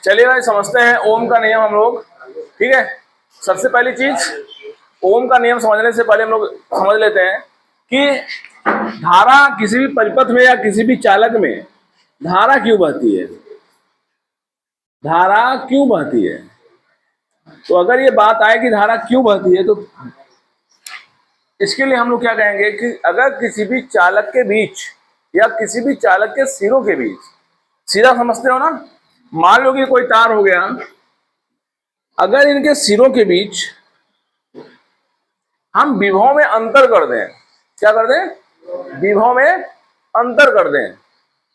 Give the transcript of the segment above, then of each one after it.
चलिए भाई समझते हैं ओम का नियम हम लोग। ठीक है, सबसे पहली चीज ओम का नियम समझने से पहले हम लोग समझ लेते हैं कि धारा किसी भी परिपथ में या किसी भी चालक में धारा क्यों बहती है, धारा क्यों बहती है। तो अगर ये बात आए कि धारा क्यों बहती है, तो इसके लिए हम लोग क्या कहेंगे कि अगर किसी भी चालक के बीच या किसी भी चालक के सिरों के बीच, सीधा समझते हो ना, मान लो कि कोई तार हो गया, अगर इनके सिरों के बीच हम विभव में अंतर कर दें, क्या कर दें, विभव में अंतर कर दें,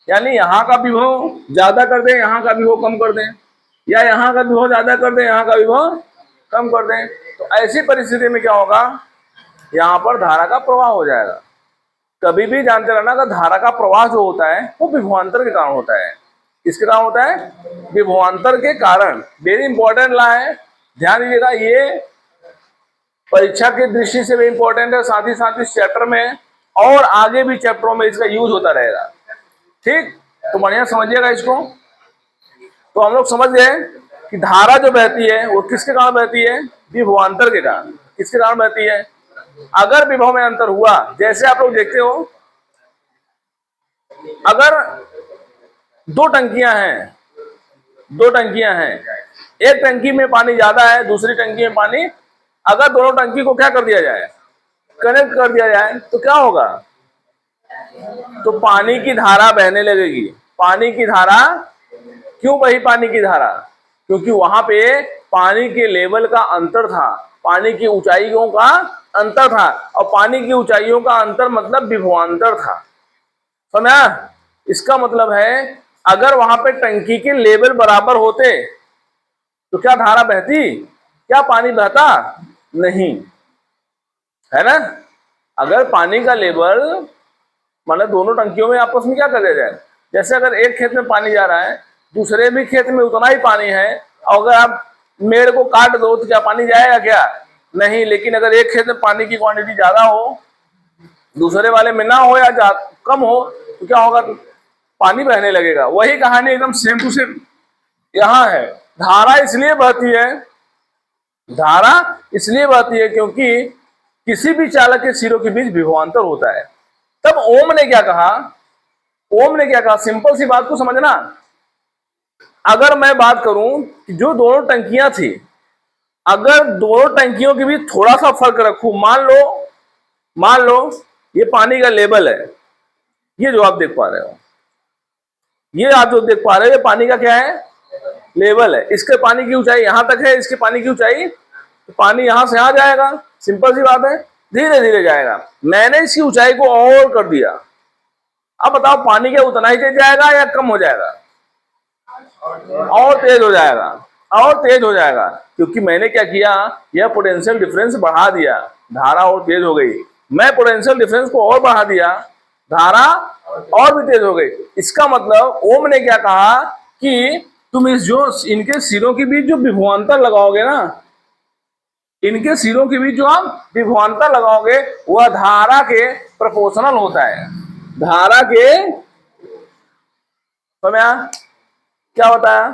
यानी यहां का विभव ज्यादा कर दें, यहां का विभव कम कर दें, या यहां का विभव ज्यादा कर दें, यहां का विभव कम कर दें, तो ऐसी परिस्थिति में क्या होगा, यहां पर धारा का प्रवाह हो जाएगा। कभी भी जानते रहना कि धारा का प्रवाह जो होता है वो विभवांतर के कारण होता है। किसके कारण होता है, विभवांतर के कारण। वेरी इंपॉर्टेंट ला है, ध्यान दीजिएगा, ये परीक्षा की दृष्टि से भी इंपॉर्टेंट है, साथ ही साथ इस चैप्टर में और आगे भी चैप्टरों में इसका यूज होता रहेगा। ठीक, तो बढ़िया समझिएगा इसको। तो हम लोग समझ गए कि धारा जो बहती है वो किसके कारण बहती है, विभवांतर के कारण। किसके कारण बहती है, अगर विभव में अंतर हुआ, जैसे आप लोग देखते हो, अगर दो टंकियां हैं, एक टंकी में पानी ज्यादा है, दूसरी टंकी में पानी, अगर दोनों टंकी को क्या कर दिया जाए, कनेक्ट कर दिया जाए, तो क्या होगा, तो पानी की धारा बहने लगेगी। पानी की धारा क्यों बही, पानी की धारा, क्योंकि वहां पे पानी के लेवल का अंतर था, पानी की ऊंचाइयों का अंतर था, और पानी की ऊंचाइयों का अंतर मतलब विभवांतर था। समझा, इसका मतलब है अगर वहां पे टंकी के लेवल बराबर होते तो क्या धारा बहती, क्या पानी बहता, नहीं, है ना। अगर पानी का लेवल मतलब दोनों टंकियों में आपस में क्या कर दिया जाए, जैसे अगर एक खेत में पानी जा रहा है, दूसरे भी खेत में उतना ही पानी है, और अगर आप मेड़ को काट दो तो क्या पानी जाएगा, क्या नहीं। लेकिन अगर एक खेत में पानी की क्वांटिटी ज्यादा हो, दूसरे वाले में ना हो या कम हो, तो क्या होगा, पानी बहने लगेगा। वही कहानी एकदम सेम टू सेम यहां है। धारा इसलिए बहती है, धारा इसलिए बहती है क्योंकि किसी भी चालक के सिरों के बीच विभवांतर होता है। तब ओम ने क्या कहा, ओम ने क्या कहा, सिंपल सी बात को समझना। अगर मैं बात करूं कि जो दोनों टंकियां थी, अगर दोनों टंकियों के बीच थोड़ा सा फर्क रखूं, मान लो ये पानी का लेवल है, ये जो आप देख पा रहे हो, ये आप जो देख पा रहे हो, ये पानी का क्या है, लेवल है। इसके पानी की ऊंचाई यहां तक है, इसके पानी की ऊंचाई, तो पानी यहां से यहां जाएगा, सिंपल सी बात है, धीरे धीरे जाएगा। मैंने इसकी ऊंचाई को और कर दिया, अब बताओ पानी क्या उतना ही तेज जाएगा या कम हो जाएगा, और तेज हो जाएगा, और तेज हो जाएगा, क्योंकि मैंने क्या किया, यह पोटेंशियल डिफरेंस बढ़ा दिया, धारा और तेज हो गई। मैं पोटेंशियल डिफरेंस को और बढ़ा दिया, धारा और भी तेज हो गई। इसका मतलब ओम ने क्या कहा कि तुम इस जो इनके सिरों के बीच जो विभवांतर लगाओगे ना, इनके सिरों के बीच जो आप विभवांतर लगाओगे, वह धारा के प्रोपोर्शनल होता है। धारा के समझा क्या होता है,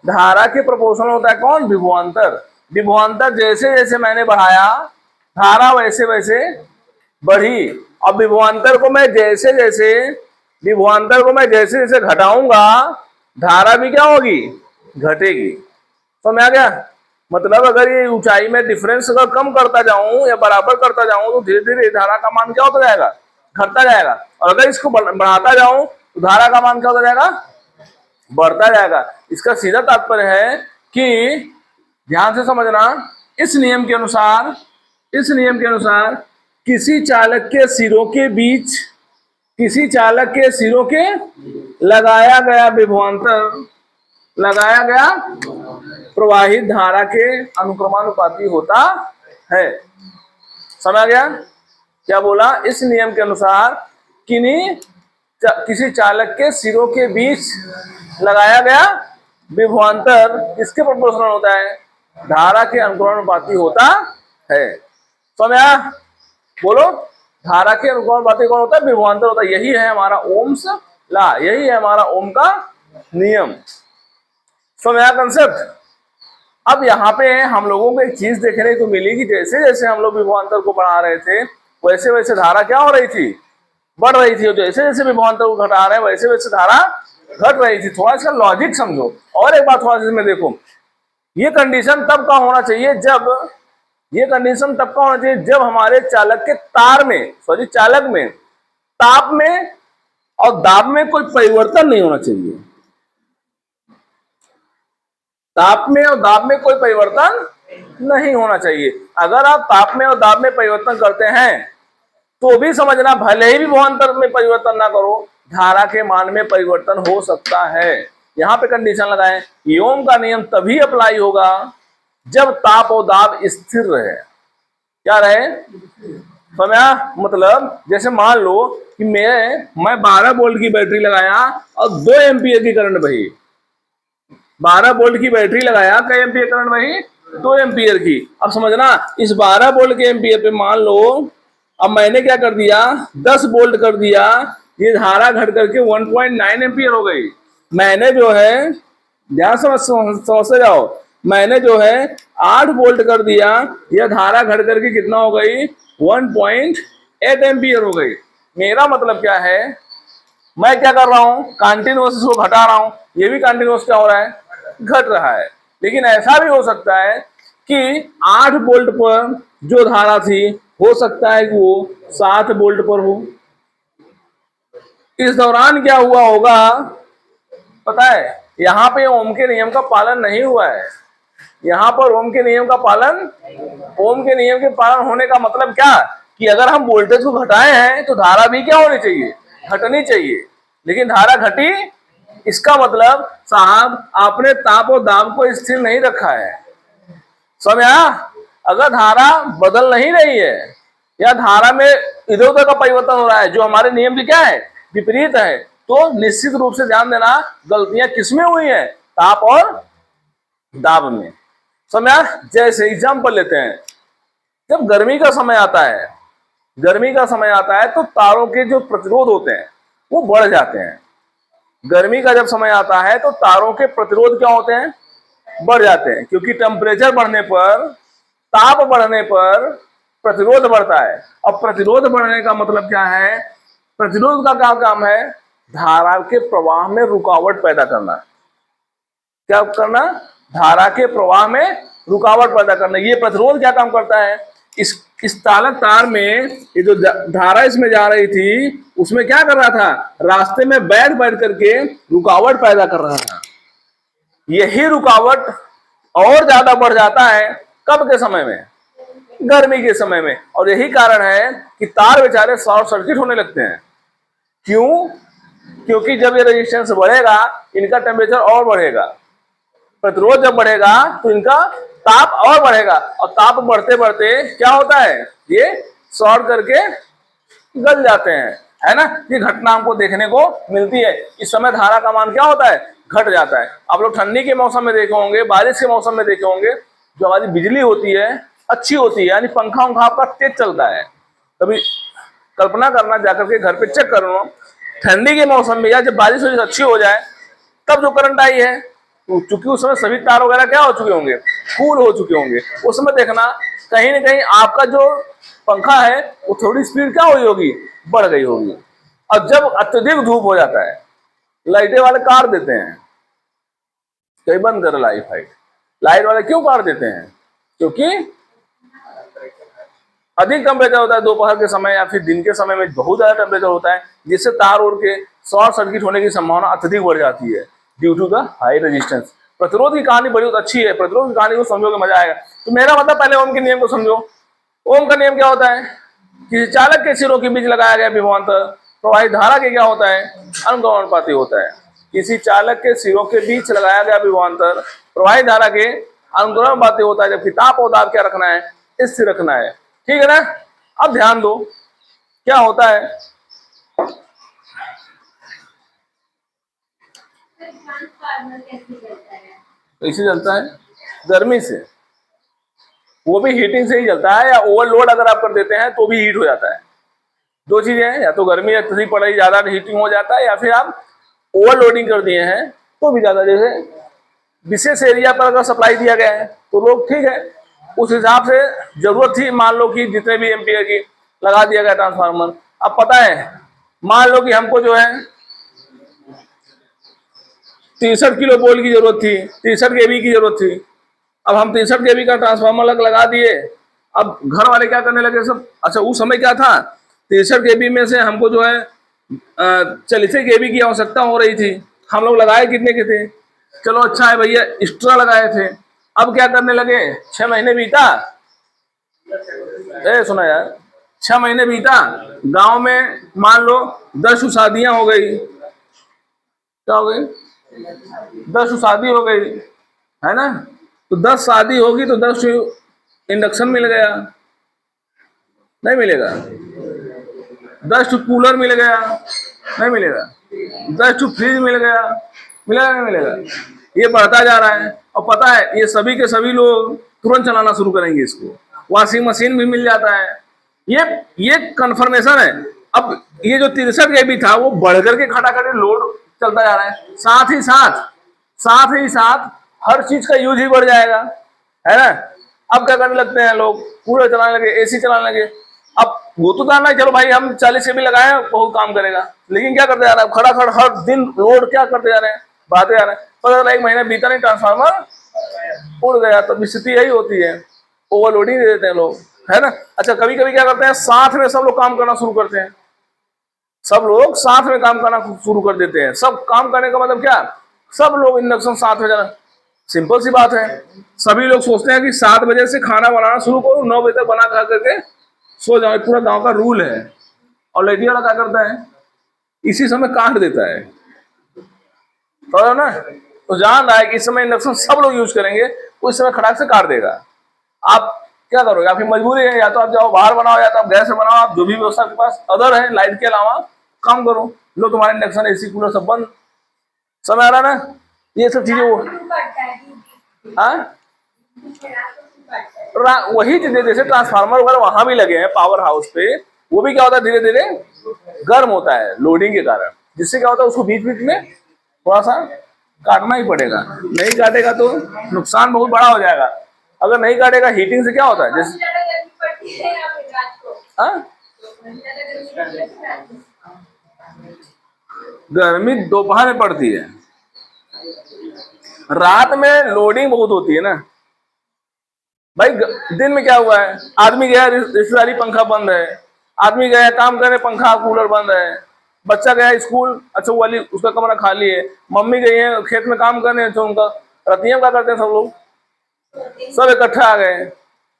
धारा के प्रोपोर्शनल होता है कौन, विभवांतर। विभवांतर जैसे जैसे मैंने बढ़ाया, धारा वैसे वैसे बढ़ी, और विभवांतर को मैं जैसे जैसे घटाऊंगा, धारा भी क्या होगी, घटेगी। समझ आ गया, मतलब अगर ये ऊंचाई में डिफरेंस अगर कम करता जाऊं या बराबर करता जाऊं, तो धीरे धीरे धारा का मान क्या होता जाएगा, घटता जाएगा। और अगर इसको बढ़ाता जाऊं तो धारा का मान क्या होता जाएगा, बढ़ता जाएगा। इसका सीधा तात्पर्य है कि ध्यान से समझना, इस नियम के अनुसार किसी चालक के सिरों के बीच, किसी चालक के सिरों के लगाया गया विभवांतर, लगाया गया प्रवाहित धारा के अनुक्रमानुपाती होता है। समझ गया क्या बोला, इस नियम के अनुसार किसी चालक के सिरों के बीच लगाया गया विभवांतर किसके प्रोपोर्शनल होता है, धारा के अनुक्रमानुपाती होता है। समझा, बोलो, धारा के अनुक्रमानुपाती कौन होता है, विभवांतर होता है। यही है हमारा ओम्स ला, यही है हमारा ओम का नियम। समझ आया कंसेप्ट। अब यहाँ पे हम लोगों को एक चीज देखने को मिली कि जैसे जैसे हम लोग विभवांतर को बढ़ा रहे थे वैसे वैसे धारा क्या हो रही थी, बढ़ रही थी। जैसे जैसे विभवांतर को घटा रहे हैं वैसे वैसे धारा घट रही थी। थोड़ा सा लॉजिक समझो। और एक बात थोड़ा सा इसमें देखो, ये कंडीशन तब का होना चाहिए जब, ये कंडीशन तब का होना चाहिए जब हमारे चालक के तार में, सॉरी चालक में, ताप में और दाब में कोई परिवर्तन नहीं होना चाहिए। ताप में और दाब में कोई परिवर्तन नहीं होना चाहिए। अगर आप ताप में और दाब में परिवर्तन करते हैं तो भी समझना, भले ही विभवांतर में परिवर्तन ना करो, धारा के मान में परिवर्तन हो सकता है। यहां पे कंडीशन लगाएं, ओम का नियम तभी अप्लाई होगा जब ताप और दाब स्थिर रहे। क्या रहे? समझा? मतलब जैसे मान लो कि मैं 12 वोल्ट की बैटरी लगाया और 2 एम्पियर की करंट बही। 12 वोल्ट की बैटरी लगाया, कई एम्पियर करंट बही? 2 एम्पियर की। अब समझना, इस 12 वोल्ट के एम्पियर पे मान लो अब मैंने क्या कर दिया, 10 वोल्ट कर दिया, ये धारा घट करके 1.9 एम्पियर हो गई। मैंने जो है, ध्यान समझ जाओ, मैंने जो है 8 वोल्ट कर दिया, यह धारा घट करके कितना हो गई, 1.8 एम्पियर हो गई। मेरा मतलब क्या है, मैं क्या कर रहा हूं, कंटिन्यूअस इसको घटा रहा हूं, ये भी कंटिन्यूअस क्या हो रहा है, घट रहा है। लेकिन ऐसा भी हो सकता है कि 8 वोल्ट पर जो धारा थी, हो सकता है कि वो 7 वोल्ट पर हो। इस दौरान क्या हुआ होगा पता है, यहां पे ओम के नियम का पालन नहीं हुआ है। यहां पर ओम के नियम का पालन, ओम के नियम के पालन होने का मतलब क्या कि अगर हम वोल्टेज को घटाए हैं तो धारा भी क्या होनी चाहिए, घटनी चाहिए। लेकिन धारा घटी, इसका मतलब साहब आपने ताप और दाब को स्थिर नहीं रखा है। समझा? अगर धारा बदल नहीं रही है या धारा में इधर उधर का परिवर्तन हो रहा है जो हमारे नियम की क्या है, विपरीत है, तो निश्चित रूप से ध्यान देना गलतियां किसमें हुई है, ताप और दाब में। समझा? जैसे एग्जाम्पल लेते हैं, जब गर्मी का समय आता है, गर्मी का समय आता है तो तारों के जो प्रतिरोध होते हैं वो बढ़ जाते हैं। गर्मी का जब समय आता है तो तारों के प्रतिरोध क्या होते हैं, बढ़ जाते हैं, क्योंकि टेम्परेचर बढ़ने पर, ताप बढ़ने पर प्रतिरोध बढ़ता है। अब प्रतिरोध बढ़ने का मतलब क्या है, प्रतिरोध का क्या काम है, धारा के प्रवाह में रुकावट पैदा करना। क्या करना, धारा के प्रवाह में रुकावट पैदा करना। ये प्रतिरोध क्या काम करता है, इस चालक तार में ये जो धारा इसमें जा रही थी उसमें क्या कर रहा था, रास्ते में बैठ बैठ करके रुकावट पैदा कर रहा था। यही रुकावट और ज्यादा बढ़ जाता है कब के समय में, गर्मी के समय में। और यही कारण है कि तार बेचारे शॉर्ट सर्किट होने लगते हैं। क्यों? क्योंकि जब ये रेजिस्टेंस बढ़ेगा इनका टेम्परेचर और बढ़ेगा, प्रतिरोध जब बढ़ेगा तो इनका ताप और बढ़ेगा, और ताप बढ़ते बढ़ते क्या होता है, ये शॉर्ट करके गल जाते हैं, है ना। ये घटना हमको देखने को मिलती है। इस समय धारा का मान क्या होता है, घट जाता है। आप लोग ठंडी के मौसम में देखे होंगे, बारिश के मौसम में देखे होंगे, जो हमारी बिजली होती है अच्छी होती है, यानी पंखा उंखा आपका तेज चलता है। कभी कल्पना करना, जाकर के घर पे चेक करना, ठंडी के मौसम में या जब बारिश अच्छी हो जाए तब जो करंट आई है, चूंकि उस समय सभी तार वगैरह क्या हो चुके होंगे, कूल हो चुके होंगे, उस समय देखना कहीं ना कहीं आपका जो पंखा है वो थोड़ी स्पीड क्या हुई होगी, बढ़ गई होगी। और जब अत्यधिक धूप हो जाता है, लाइटें वाले काट देते हैं, कहीं बंद कर लाइट वाले क्यों काट देते हैं, क्योंकि अधिक टेम्परेचर होता है दोपहर के समय या फिर दिन के समय में बहुत ज्यादा टेम्परेचर होता है, जिससे तार उड़ के शॉर्ट सर्किट होने की संभावना अत्यधिक बढ़ जाती है due to the high resistance. प्रतिरोध की कहानी बड़ी अच्छी है, प्रतिरोध की कहानी को समझोगे मजा आएगा। तो मेरा मतलब पहले ओम के नियम को समझो। ओम का नियम क्या होता है, किसी चालक के सिरों के बीच लगाया गया विभवांतर प्रवाहित धारा के क्या होता है, अनुगमनानुपाती होता है। किसी चालक के सिरों के बीच लगाया गया विभवांतर प्रवाहित धारा के अनुगमनानुपाती होता है, जबकि ताप और दाब क्या रखना है, स्थिर रखना है। ठीक है ना। अब ध्यान दो क्या होता है, कैसे चलता है, गर्मी से, वो भी हीटिंग से ही चलता है, या ओवरलोड अगर आप कर देते हैं तो भी हीट हो जाता है। दो चीजें हैं, या तो गर्मी इतनी पड़ रही ज्यादा हीटिंग हो जाता है, या फिर आप ओवरलोडिंग कर दिए हैं तो भी ज्यादा। जैसे विशेष एरिया पर अगर सप्लाई दिया गया है तो लोग ठीक है, उस हिसाब से जरूरत थी, मान लो कि जितने भी एम्पियर की लगा दिया गया ट्रांसफार्मर। अब पता है, मान लो कि हमको जो है 63 किलो वोल्ट की जरूरत थी, 63 केवी की जरूरत थी। अब हम 63 केवी का ट्रांसफार्मर लगा दिए। अब घर वाले क्या करने लगे सब, अच्छा उस समय क्या था, 63 केवी में से हमको जो है 40 केवी की आवश्यकता हो रही थी। हम लोग लगाए कितने के थे, चलो अच्छा है भैया एक्स्ट्रा लगाए थे। अब क्या करने लगे, 6 महीने बीता, सुना यार, 6 महीने बीता, गांव में मान लो 10 शादियां हो गई। क्या हो गई, 10 शादी हो गई है ना। तो 10 शादी होगी तो 10 इंडक्शन मिल गया, नहीं मिलेगा। 10 कूलर मिल गया, नहीं मिलेगा। 10 फ्रिज मिल गया, मिलेगा नहीं मिलेगा। ये बढ़ता जा रहा है। और पता है ये सभी के सभी लोग तुरंत चलाना शुरू करेंगे इसको। वॉशिंग मशीन भी मिल जाता है। ये कंफर्मेशन है। अब ये जो 63 केबी था वो बढ़ करके खटाखट लोड चलता जा रहा है। साथ ही साथ हर चीज का यूज ही बढ़ जाएगा, है ना। अब क्या करने लगते हैं लोग, कूलर चलाने लगे, एसी चलाने लगे। अब वो तो जानना है, चलो भाई हम 40 केबी लगाए बहुत काम करेगा, लेकिन क्या करते जा रहा है, खड़ा खड़ा हर दिन लोड क्या करते जा रहे हैं, बढ़ाते जा रहे हैं। पता 1 महीना बीता नहीं, ट्रांसफार्मर उड़ गया। तो स्थिति यही होती है, ओवरलोडिंग दे देते हैं लोग, है ना। अच्छा कभी कभी क्या करते हैं, साथ में सब लोग काम करना शुरू करते हैं। सब लोग साथ में काम करना शुरू कर देते हैं। सब काम करने का मतलब क्या, सब लोग इंडक्शन साथ में जाना। सिंपल सी बात है, सभी लोग सोचते हैं कि 7 बजे से खाना बनाना शुरू करो, 9 बजे तक बना खा करके सो जाओ। पूरा गांव का रूल है। और लड़की वाला क्या करता है, इसी समय काट देता है, तो ना। तो जान रहा है कि इस समय इंडक्शन सब लोग यूज करेंगे, उस समय खटाक से काट देगा। आप क्या करोगे, आपकी मजबूरी है, या तो आप जाओ बाहर बनाओ, या तो आप गैस से बनाओ, आप जो भी व्यवस्था आपके पास अदर है लाइट के अलावा काम करो। लो तुम्हारे इंडक्शन एसी कूलर सब बंद। समय आ रहा ना, ये सब चीजें वो वही चीजें, जैसे ट्रांसफार्मर वगैरह वहां भी लगे हैं पावर हाउस पे, वो भी क्या होता है धीरे धीरे गर्म होता है लोडिंग के कारण, जिससे क्या होता है उसको बीच बीच में थोड़ा सा काटना ही पड़ेगा। नहीं काटेगा तो नुकसान बहुत बड़ा हो जाएगा। अगर नहीं काटेगा, हीटिंग से क्या होता है, जैसे गर्मी दोपहर में पड़ती है, रात में लोडिंग बहुत होती है ना भाई। दिन में क्या हुआ है, आदमी गया रिश्तेदारी, पंखा बंद है, आदमी गया काम करने, पंखा कूलर बंद है, बच्चा गया स्कूल, अच्छा वाली उसका कमरा खाली है, मम्मी गई है खेत में काम करने, तो उनका रतिया क्या करते हैं सब लोग, सब इकट्ठा आ गए,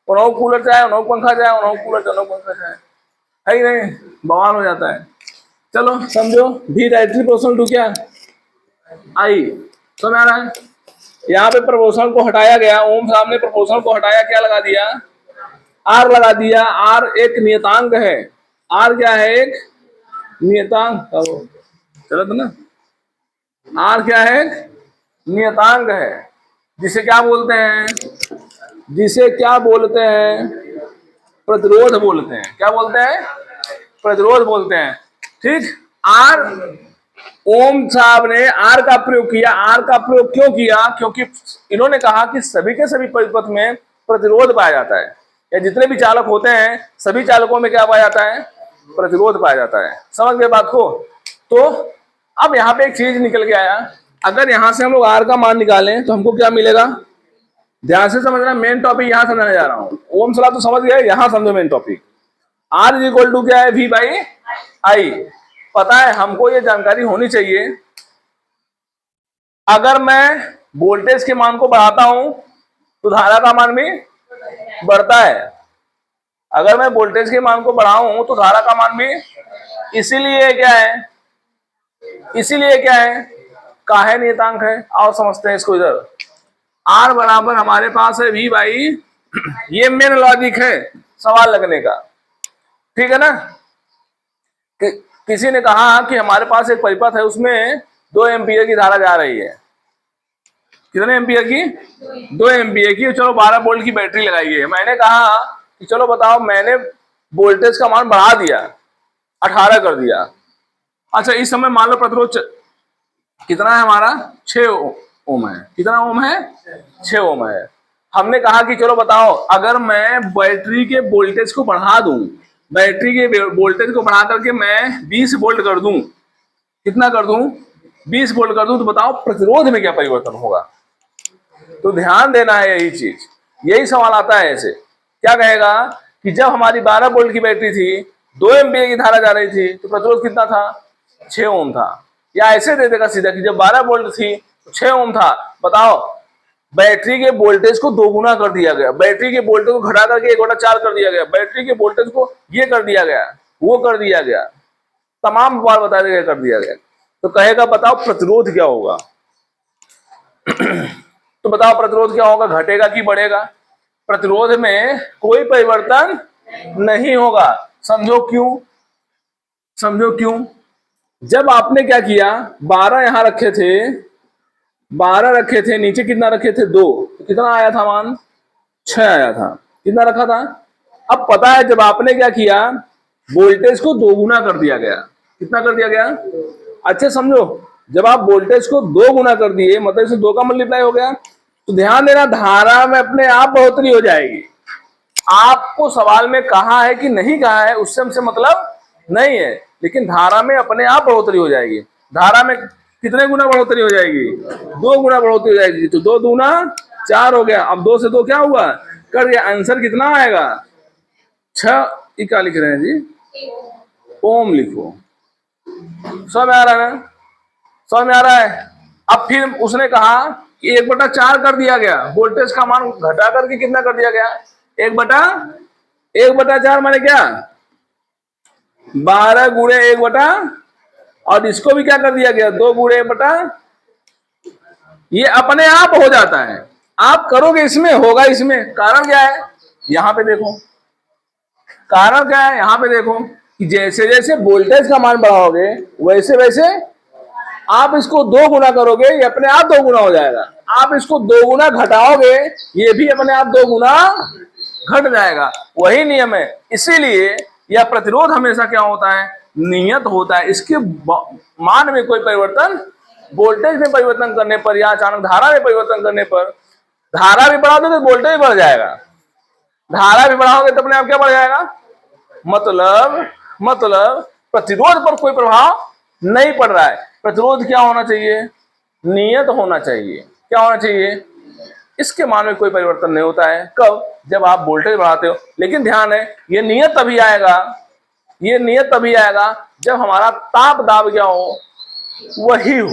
उन्होंने कूलर चाहे, उन्होंने पंखा चाहे, उन्होंने कूलर चाहे, पंखा चाहे, है ही नहीं, बवाल हो जाता है। चलो समझो, भी डायरेक्टरी प्रोपोर्शनल टू क्या आई, समझ आ रहा है। यहाँ पे प्रपोर्शनल को हटाया गया, ओम साहब ने प्रपोर्शनल को हटाया, क्या लगा दिया, आर लगा दिया। आर एक नियतांक है, आर क्या है, एक नियतांक, चलो तो ना, आर क्या है, नियतांक है, जिसे क्या बोलते हैं, जिसे क्या बोलते हैं, प्रतिरोध बोलते हैं। क्या बोलते हैं, प्रतिरोध बोलते हैं। ठीक, आर, ओम साहब ने आर का प्रयोग किया। आर का प्रयोग क्यों किया, क्योंकि इन्होंने कहा कि सभी के सभी परिपथ में प्रतिरोध पाया जाता है, या जितने भी चालक होते हैं सभी चालकों में क्या पाया जाता है, प्रतिरोध पाया जाता है। समझ गए बात को। तो अब यहाँ पे एक चीज निकल के आया, अगर यहां से हम लोग आर का मान निकालें तो हमको क्या मिलेगा, ध्यान से समझना, मेन टॉपिक यहां समझाने जा रहा हूं। ओम सलाह तो समझ गए, यहां समझो main topic. R is equal to क्या है, वी बाई आई। पता है हमको ये जानकारी होनी चाहिए, अगर मैं वोल्टेज के मान को बढ़ाता हूं तो धारा का मान भी बढ़ता है, अगर मैं वोल्टेज के मान को बढ़ाऊं तो धारा का मान भी, इसीलिए क्या है, इसीलिए क्या है, काहे नियतांक है। आओ समझते हैं इसको इधर। आर बराबर हमारे पास है वी बाई, ये मेन लॉजिक है सवाल लगने का, ठीक है ना। किसी ने कहा कि हमारे पास एक परिपथ है, उसमें 2 एम्पीयर की धारा जा रही है, कितने एम्पीयर की, 2 एम्पीयर की, चलो 12 वोल्ट की बैटरी लगाई है। मैंने कहा कि चलो बताओ, मैंने वोल्टेज का मान बढ़ा दिया, 18 कर दिया। अच्छा, इस समय मान लो प्रतिरोध कितना है हमारा, 6 ओम है। कितना ओम है, 6 ओम है। हमने कहा कि चलो बताओ, अगर मैं बैटरी के वोल्टेज को बढ़ा दूं, बैटरी के वोल्टेज को बढ़ा करके मैं 20 वोल्ट कर दूं, कितना कर दूं, 20 वोल्ट कर दूं, तो बताओ प्रतिरोध में क्या परिवर्तन होगा। तो ध्यान देना है यही चीज, यही सवाल आता है ऐसे। क्या कहेगा कि जब हमारी 12 वोल्ट की बैटरी थी, 2 एम्पीयर की धारा जा रही थी, तो प्रतिरोध कितना था, 6 ओम था। या ऐसे दे देगा सीधा कि जब 12 वोल्ट थी तो 6 ओम था। बताओ, बैटरी के वोल्टेज को दोगुना कर दिया गया, बैटरी के वोल्टेज को घटा करके 1/4 कर दिया गया, बैटरी के वोल्टेज को ये कर दिया गया, वो कर दिया गया, तमाम बार बता दिया कर दिया गया। तो कहेगा बताओ प्रतिरोध क्या होगा। तो बताओ प्रतिरोध क्या होगा, घटेगा कि बढ़ेगा। प्रतिरोध में कोई परिवर्तन नहीं होगा। समझो क्यों, समझो क्यों। जब आपने क्या किया, 12 यहां रखे थे, 12 रखे थे, नीचे कितना रखे थे, 2, तो कितना आया था मान, 6 आया था। कितना रखा था। अब पता है जब आपने क्या किया, वोल्टेज को दोगुना कर दिया गया। कितना कर दिया गया, अच्छे समझो, जब आप वोल्टेज को 2 गुना कर दिए, मतलब इसमें 2 का मल्टीप्लाई हो गया, तो ध्यान देना धारा में अपने आप बढ़ोतरी हो जाएगी। आपको सवाल में कहा है कि नहीं कहा है उससे हमसे मतलब नहीं है, लेकिन धारा में अपने आप बढ़ोतरी हो जाएगी। धारा में कितने गुना बढ़ोतरी हो जाएगी, 2 गुना बढ़ोतरी हो जाएगी। तो 2 दूना 4 हो गया। अब 2 से 2 क्या हुआ, कर दिया। आंसर कितना आएगा, 6। क्या लिख रहे हैं जी, ओम लिखो। समझ में आ रहा है ना, समझ में आ रहा है। अब फिर उसने कहा कि 1/4 कर दिया गया, वोल्टेज का मान घटा करके कितना कर दिया गया, 1/4 माने क्या, 12 गुणे 1 और इसको भी क्या कर दिया गया, 2 गुणे 1। ये अपने आप हो जाता है, आप करोगे इसमें होगा। इसमें कारण क्या है, यहां पे देखो, कारण क्या है, यहां पे देखो कि जैसे जैसे वोल्टेज का मान बढ़ाओगे वैसे वैसे आप इसको 2 गुना करोगे, ये अपने आप 2 गुना हो जाएगा। आप इसको 2 गुना घटाओगे, ये भी अपने आप 2 गुना घट जाएगा। वही नियम है। इसीलिए यह प्रतिरोध हमेशा क्या होता है, नियत होता है। इसके मान में कोई परिवर्तन, वोल्टेज में परिवर्तन करने पर या अचानक धारा में परिवर्तन करने पर, धारा भी बढ़ा दोगे तो वोल्टेज बढ़ जाएगा, धारा भी बढ़ाओगे तो अपने आप क्या बढ़ जाएगा। मतलब प्रतिरोध पर कोई प्रभाव नहीं पड़ रहा है। प्रतिरोध क्या होना चाहिए, नियत होना चाहिए। क्या होना चाहिए, इसके मान में कोई परिवर्तन नहीं होता है। कब, जब आप वोल्टेज बढ़ाते हो। लेकिन ध्यान है, ये नियत तभी आएगा, ये नियत तभी आएगा जब हमारा ताप दाब क्या हो, वही हो।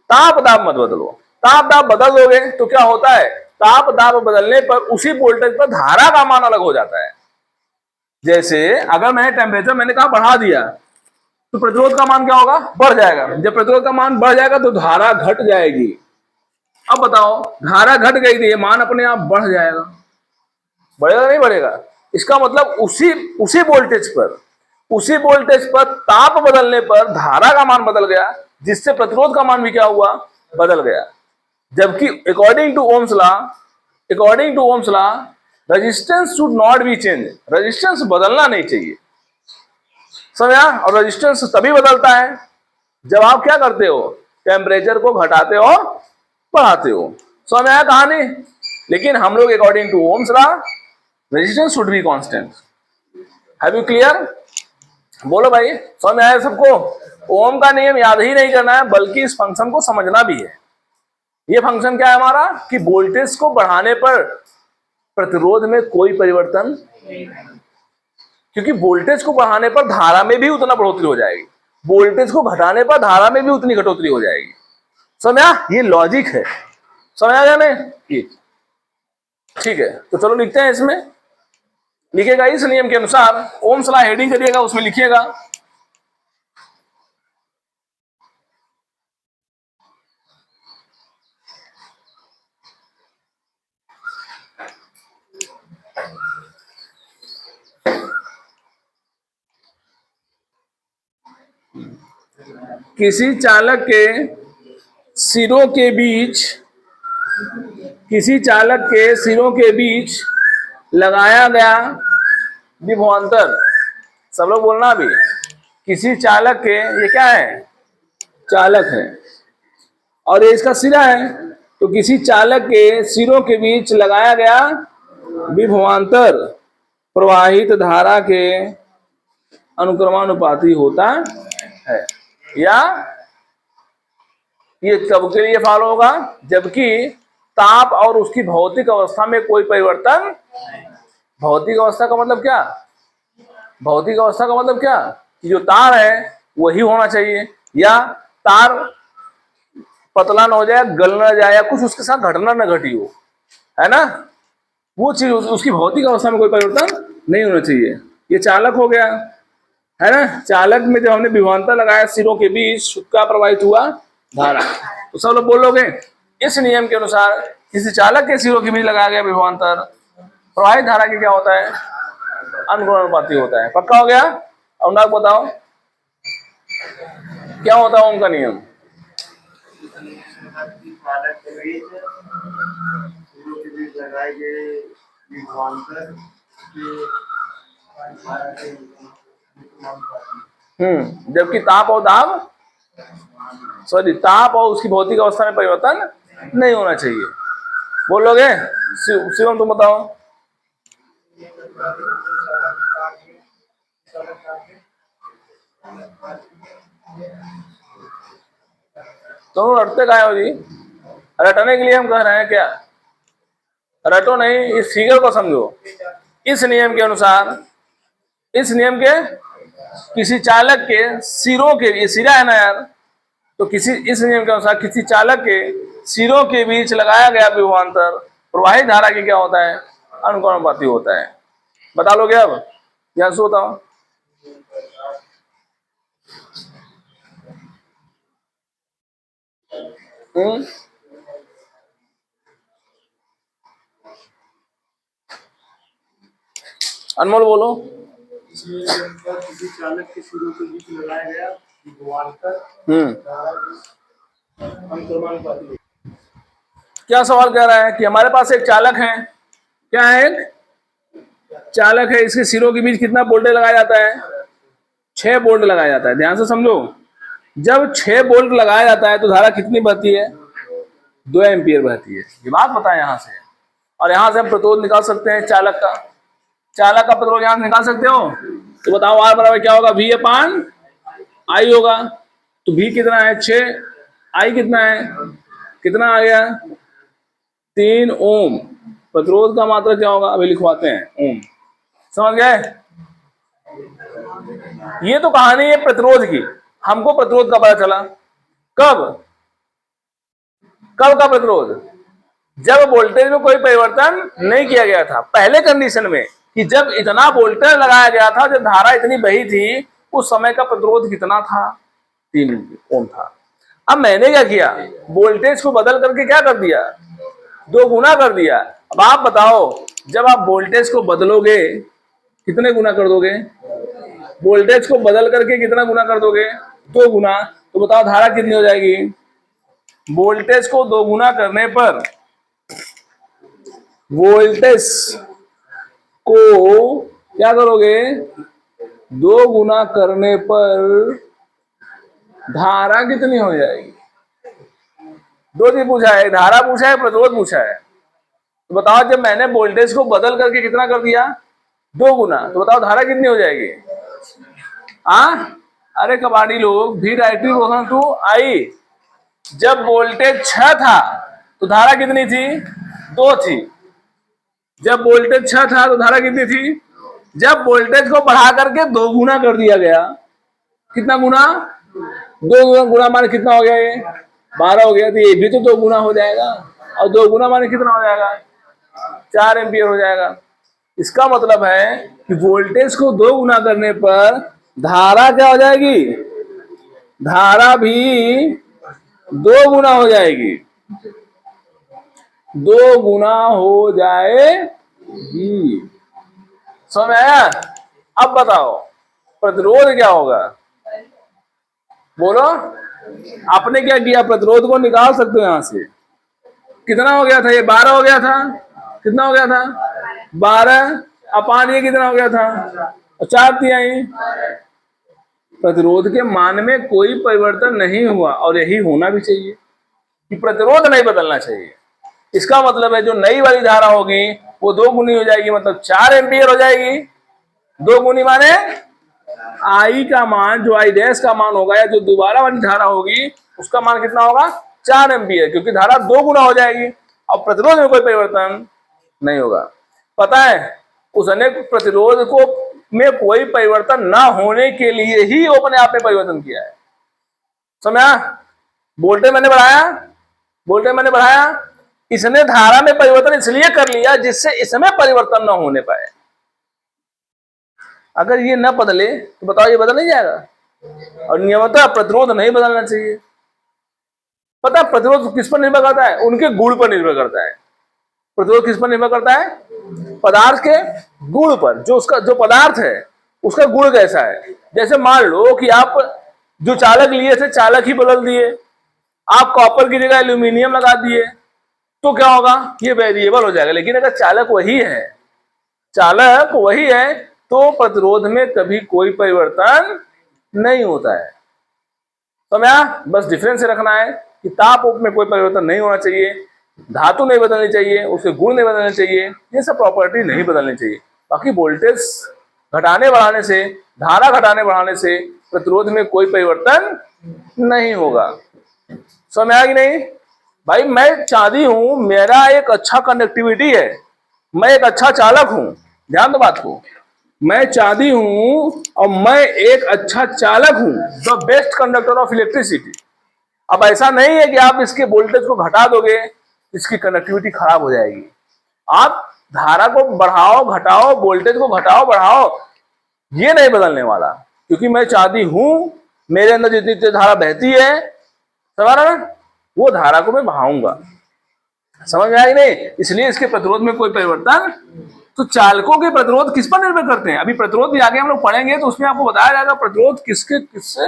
ताप दाब मत बदलो। ताप दाब बदल दोगे तो क्या होता है, ताप दाब बदलने पर उसी वोल्टेज पर धारा का मान अलग हो जाता है। जैसे अगर मैंने टेम्परेचर मैंने कहा बढ़ा दिया, तो प्रतिरोध का मान क्या होगा, बढ़ जाएगा। जब प्रतिरोध का मान बढ़ जाएगा तो धारा घट जाएगी। अब बताओ, धारा घट गई तो ये मान अपने आप बढ़ जाएगा, बढ़ेगा नहीं बढ़ेगा। इसका मतलब उसी वोल्टेज पर ताप बदलने पर धारा का मान बदल गया, जिससे प्रतिरोध का मान भी क्या हुआ, बदल गया। जबकि according to Ohm's law resistance should not be change, resistance बदलना नहीं चाहिए। समझा। और रेजिस्टेंस तभी बदलता है जब आप क्या करते हो, टेम्परेचर को घटाते हो बढ़ाते हो। समझ में आया कहानी। लेकिन हम लोग according to Ohm's law resistance should be constant. Have you clear, बोलो भाई, समझ में आया सबको। ओम का नियम याद ही नहीं करना है, बल्कि इस फंक्शन को समझना भी है। ये फंक्शन क्या है हमारा, कि वोल्टेज को बढ़ाने पर प्रतिरोध में कोई परिवर्तन, क्योंकि वोल्टेज को बढ़ाने पर धारा में भी उतना बढ़ोतरी हो जाएगी, वोल्टेज को घटाने पर धारा में भी उतनी घटोतरी हो जाएगी। समझा, ये लॉजिक है। समझा जाने ये, ठीक है। तो चलो लिखते हैं, इसमें लिखेगा इस नियम के अनुसार, ओम्स लॉ हेडिंग करिएगा, उसमें लिखिएगा किसी चालक के सिरों के बीच, किसी चालक के सिरों के बीच लगाया गया विभवांतर, सब लोग बोलना भी, किसी चालक के, ये क्या है, चालक है, और ये इसका सिरा है, तो किसी चालक के सिरों के बीच लगाया गया विभवांतर प्रवाहित धारा के अनुक्रमानुपाती होता है। या ये कब के लिए फॉलो होगा, जबकि ताप और उसकी भौतिक अवस्था में कोई परिवर्तन, भौतिक अवस्था का मतलब क्या, भौतिक अवस्था का मतलब क्या, कि जो तार है वही होना चाहिए, या तार पतला न हो जाए, गल न जाए, या कुछ उसके साथ घटना न घटी हो, है ना, वो चीज उसकी भौतिक अवस्था में कोई परिवर्तन नहीं होना चाहिए। ये चालक हो गया, है ना। चालक में जब हमने विभवांतर लगाया सिरों के बीच, क्या प्रवाहित हुआ, धारा। तो सब लोग बोलोगे इस नियम के अनुसार किसी चालक के सिरों के बीच लगाया गया विभवांतर प्रवाहित धारा के क्या होता है, अनुक्रमानुपाती होता है। पक्का हो गया। अब ना बताओ क्या होता है ओम का नियम। जबकि ताप और दाब, सॉरी, ताप और उसकी भौतिक अवस्था में परिवर्तन नहीं होना चाहिए। बोलोगे शिवम तुम बताओ। तुम रटते काहे हो जी, रटने के लिए हम कह रहे हैं क्या, रटो नहीं, इस फिगर को समझो। इस नियम के अनुसार, इस नियम के किसी चालक के सिरों के, ये सिरा है ना यार, तो किसी, इस नियम के अनुसार किसी चालक के सिरों के बीच लगाया गया विभवांतर प्रवाहित धारा के क्या होता है, अनुक्रमानुपाती होता है। बता लोगे अब, ध्यान से बताओ। अनमोल बोलो। किसी चालक के सिरों के बीच लगाया गया विभवांतर क्या सवाल कह रहा है कि हमारे पास एक चालक है, क्या है, एक चालक है, इसके सिरों के बीच कितना बोल्ट लगाया जाता है, 6 बोल्ट लगाया जाता है। ध्यान से समझो, जब 6 बोल्ट लगाया जाता है तो धारा कितनी बहती है, 2 एम्पियर बहती है। ये बात पता है यहाँ से, और यहाँ से हम प्रतिरोध निकाल सकते हैं चालक का, चालक का प्रतिरोध यहाँ से निकाल सकते हो। तो बताओ आर बराबर क्या होगा, V अपान आई होगा। तो V कितना है, 6, आई कितना है, कितना आ गया, 3 ओम। प्रतिरोध का मात्रा क्या होगा, अभी लिखवाते हैं, ओम। समझ गए। ये तो कहानी है प्रतिरोध की। हमको प्रतिरोध का पता चला कब, कब का प्रतिरोध, जब वोल्टेज में कोई परिवर्तन नहीं किया गया था। पहले कंडीशन में कि जब इतना वोल्टेज लगाया गया था, जब धारा इतनी बही थी, उस समय का प्रतिरोध कितना था, 3 ओम था। अब मैंने क्या किया, वोल्टेज को बदल करके क्या कर दिया, 2 गुना कर दिया। अब आप बताओ, जब आप वोल्टेज को बदलोगे कितने गुना कर दोगे, वोल्टेज को बदल करके कितना गुना कर दोगे, 2 गुना। तो बताओ धारा कितनी हो जाएगी, वोल्टेज को 2 गुना करने पर, वोल्टेज को क्या करोगे, 2 गुना करने पर धारा कितनी हो जाएगी। 2 चीज पूछा है, धारा पूछा है, प्रतिरोध पूछा है। तो बताओ जब मैंने वोल्टेज को बदल करके कितना कर दिया, 2 गुना, तो बताओ धारा कितनी हो जाएगी। अरे कबाड़ी लोग, V directly proportional to I। जब वोल्टेज 6 था तो धारा कितनी थी, 2 थी। जब वोल्टेज 6 था तो धारा कितनी थी, जब वोल्टेज को बढ़ा करके 2 गुना कर दिया गया, कितना गुना, 2 गुना माने कितना हो गया, ये 12 हो गया। तो ये भी तो 2 गुना हो जाएगा, और 2 गुना माने कितना हो जाएगा, 4 एम्पियर हो जाएगा। इसका मतलब है कि वोल्टेज को 2 गुना करने पर धारा क्या हो जाएगी, धारा भी 2 गुना हो जाएगी, 2 गुना हो जाएगी। समझ में आया। अब बताओ प्रतिरोध क्या होगा, बोलो। आपने क्या किया, प्रतिरोध को निकाल सकते हो यहां से। कितना हो गया था, ये 12 हो गया था, कितना हो गया था, 12 अपान ये कितना हो गया था, 4 तिहाई। प्रतिरोध के मान में कोई परिवर्तन नहीं हुआ, और यही होना भी चाहिए कि प्रतिरोध नहीं बदलना चाहिए। इसका मतलब है जो नई वाली धारा होगी वो 2 गुनी हो जाएगी, मतलब 4 एम्पियर हो जाएगी। 2 गुनी माने आई का मान, जो आई डैश का मान होगा, या जो दोबारा वाली धारा होगी उसका मान कितना होगा, 4 एम्पियर, क्योंकि धारा 2 गुना हो जाएगी। और प्रतिरोध में कोई परिवर्तन नहीं होगा। पता है उस अनेक प्रतिरोध को में कोई परिवर्तन ना होने के लिए ही वो अपने आप में परिवर्तन किया है। समझा? वोल्टेज मैंने बढ़ाया, वोल्टेज मैंने बढ़ाया, इसने धारा में परिवर्तन इसलिए कर लिया जिससे इसमें परिवर्तन ना होने पाए। अगर ये न बदले तो बताओ ये बदल नहीं जाएगा। और नियमतः प्रतिरोध नहीं बदलना चाहिए। पता है प्रतिरोध किस पर निर्भर करता है? उनके गुण पर निर्भर करता है। प्रतिरोध किस पर निर्भर करता है? पदार्थ के गुण पर। जो उसका जो पदार्थ है उसका गुण कैसा है। जैसे मान लो कि आप जो चालक लिए थे चालक ही बदल दिए, आप कॉपर की जगह एल्यूमिनियम लगा दिए, तो क्या होगा, ये वेरिएबल हो जाएगा। लेकिन अगर चालक वही है, चालक वही है, तो प्रतिरोध में कभी कोई परिवर्तन नहीं होता है। समझा? बस डिफरेंस रखना है कि ताप में कोई परिवर्तन नहीं होना चाहिए, धातु नहीं बदलनी चाहिए, उसके गुण नहीं बदलने चाहिए, ये सब प्रॉपर्टी नहीं बदलनी चाहिए। बाकी वोल्टेज घटाने बढ़ाने से, धारा घटाने बढ़ाने से प्रतिरोध में कोई परिवर्तन नहीं होगा। समझ आया कि नहीं? भाई मैं चांदी हूं, मेरा एक अच्छा कंडक्टिविटी है, मैं एक अच्छा चालक हूं। ध्यान दो बात को, मैं चांदी हूं और मैं एक अच्छा चालक हूं, the best conductor of electricity. अब ऐसा नहीं है कि आप इसके वोल्टेज को घटा दोगे, इसकी कंडक्टिविटी खराब हो जाएगी। आप धारा को बढ़ाओ घटाओ, वोल्टेज को घटाओ बढ़ाओ, ये नहीं बदलने वाला। क्योंकि मैं चांदी हूं, मेरे अंदर जितनी धारा बहती है, समझ रहे ना, वो धारा को मैं बहाऊंगा। समझ में आया कि नहीं? इसलिए इसके प्रतिरोध में कोई परिवर्तन। तो चालकों के प्रतिरोध किस पर निर्भर करते हैं? अभी प्रतिरोध भी आगे हम लोग पढ़ेंगे तो उसमें आपको बताया जाएगा प्रतिरोध किसके किससे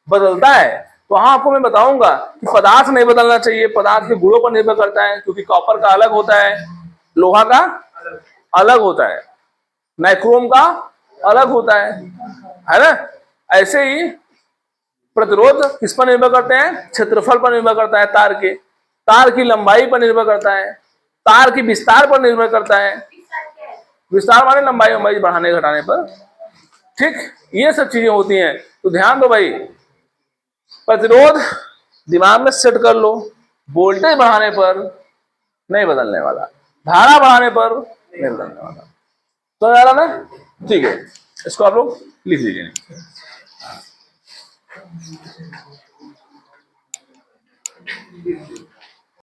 बदलता है। तो हाँ आपको मैं बताऊंगा कि पदार्थ नहीं बदलना चाहिए, पदार्थ के गुणों पर निर्भर करता है, क्योंकि कॉपर का अलग होता है, लोहा का अलग होता है, नाइक्रोम का अलग होता है ना। ऐसे ही प्रतिरोध किस पर निर्भर करते हैं? क्षेत्रफल पर निर्भर करता है, तार की लंबाई पर निर्भर करता है, तार की विस्तार पर निर्भर करता है। विस्तार माने लंबाई बढ़ाने घटाने पर। ठीक, ये सब चीजें होती हैं। तो ध्यान दो भाई, प्रतिरोध दिमाग में सेट कर लो, वोल्टेज बढ़ाने पर नहीं बदलने वाला, धारा बढ़ाने पर नहीं बदलने वाला। तो आ रहा ना? ठीक है, इसको आप लोग लिख लीजिए।